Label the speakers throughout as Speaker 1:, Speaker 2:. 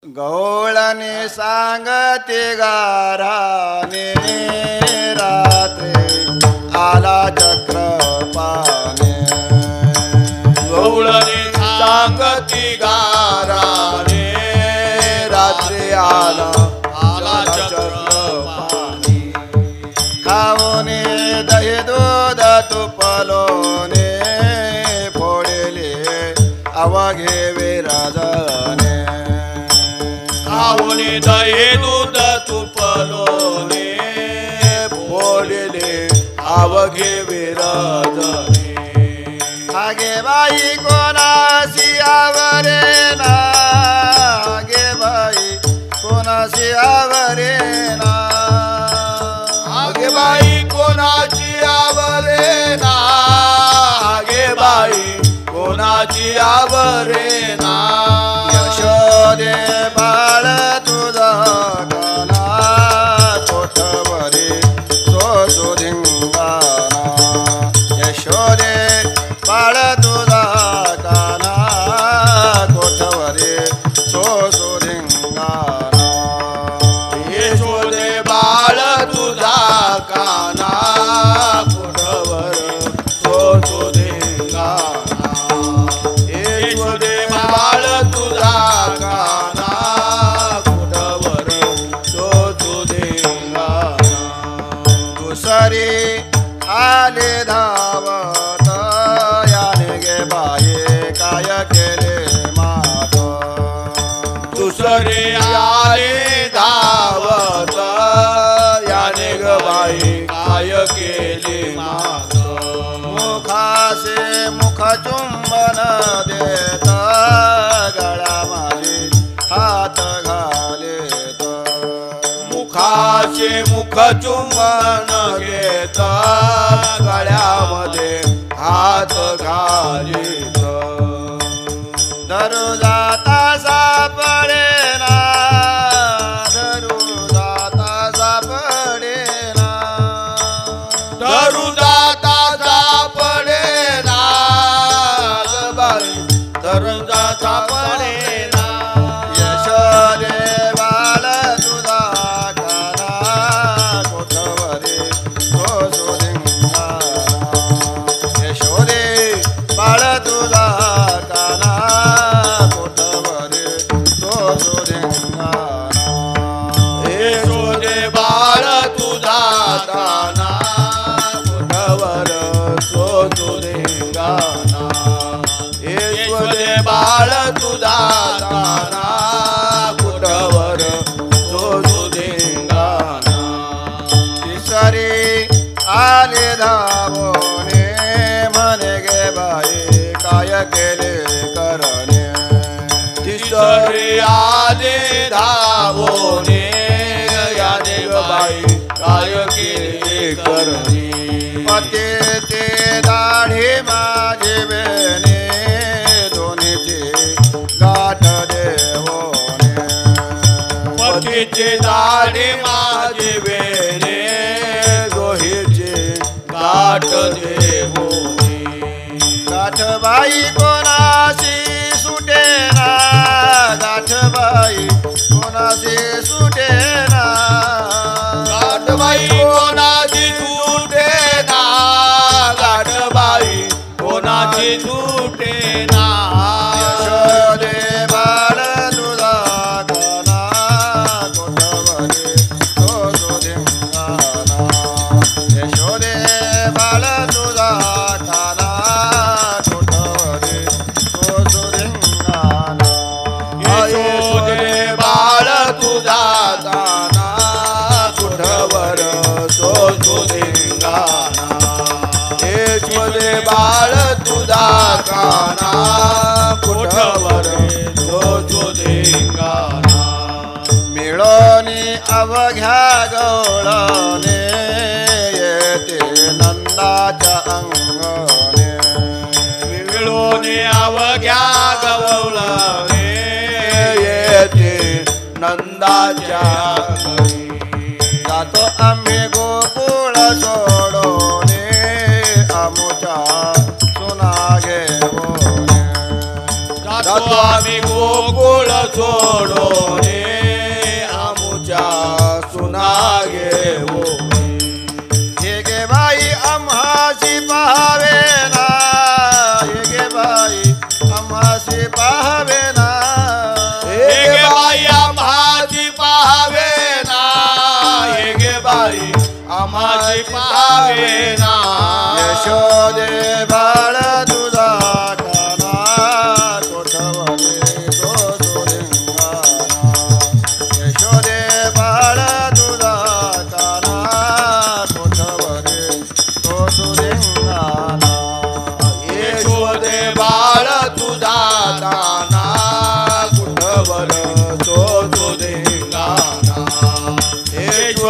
Speaker 1: गवळणी सांगते गाराने रात्री आला चक्रपाने
Speaker 2: गवळणी सांगती गाराने
Speaker 1: रात्री आला
Speaker 2: चक्रपाणी
Speaker 1: खाऊने दही दूध तुपलोने फोडले अवघे विराजने
Speaker 2: खाऊने दही दूध तुपलोने फोडले अवघे विराजने
Speaker 1: आगे बाई कोणाशी आवरे ना आगे बाई कोणाशी आवरे ना
Speaker 2: आगे बाई कोणाची आवरे ना आगे बाई कोणाची आवरे ना
Speaker 1: यशोदे बाळ तुझा गाना कोठवरी सोसुधिंगाना यशोदे बाळ तुझा गाना कोठवरी सोसुधिंगाना
Speaker 2: यशोदे बाळ तुझा काना कोठवर सोसुधिंगाना यशोदे बाळ तुझा काना कोठवर सोसुधिंगाना
Speaker 1: दुसरी आले धावत याने गे बाये काय केले मात
Speaker 2: दुसरे आले धावत याने ग बाई काय केले मात
Speaker 1: मुखासे मुख चुंबन देत गळा माझे हात घालेत
Speaker 2: मुखाचे मुख चुंबन घेत गळ्यामध्ये हात घालीत
Speaker 1: धरू जाता सापडे ना धरू जाता सापडे ना
Speaker 2: धरू जाता सापडे ना बाई धरू जाता पडे ना
Speaker 1: यशोदे बाळ तुझा गाना कोठवरी सोसुधिंगाना यशोदे बाळ तुझा गाना कोठवरी सोसुधिंगाना
Speaker 2: यशोदे बाळ तुझा दाना कुठवर सोसुधिंगाना यशोदे बाळ तुझा दाना कुठवर सोसुधिंगाना
Speaker 1: तिसरी आले धावणे म्हणे गे बाई काय केले करणे
Speaker 2: तिसरी आले धावोने याने ग बाई काय केले करणे
Speaker 1: पतीचे दाढी माझे बेने दोन्हीचे गाठ देवोने
Speaker 2: पतीचे दाढी माझे वेणे दोहीचे गाठ देवोनी
Speaker 1: गाठ बाई कोणाशी सुटेना गाठ बाई कोणाशी सुटेना
Speaker 2: गाठबाई कोणाची तुटे ना गाठबाई कोणाची तुटे ना
Speaker 1: यशोदे बाळ तुझा गाना कोठवरी सोसुधिंगाना यशोदे बाळ तुझा गाना कोठवरी सोसुधिंगाना
Speaker 2: यशोदे बाळ तुझा दाना कुठवर सोसुधिंगाना यशोदे बाळ तुझा काना कुठवर सोसुधिंगाना
Speaker 1: मिळोनी अवघ्या गवळणे येते नंदाच्या अंगणे
Speaker 2: मिळून अवघ्या गवळणे येते नंदाच्या घरी
Speaker 1: जातो आम्ही गोकुळ सोडोने आमुच्या सुना घेऊन
Speaker 2: जातो आम्ही गोकुळ सोडून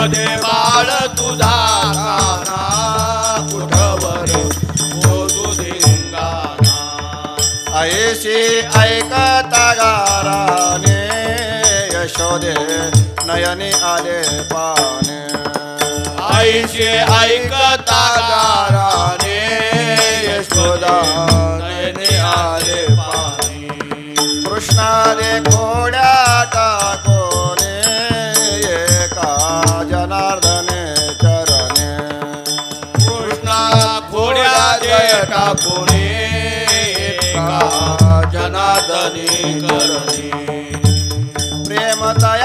Speaker 2: मध्ये बाळ तुझा काना कुठवर होतो धिंगाणा
Speaker 1: ऐशी ऐकता गाराने यशोदे नयनी आले पाने
Speaker 2: आईचे ऐकता गाराने यशोदा नयने आले पाणी
Speaker 1: कृष्णा दे घोड्या टाकोने एका जनार्दने चरणे
Speaker 2: कृष्णा घोड्या दे टाकुने एका जनार्दनी करणी
Speaker 1: प्रेम दया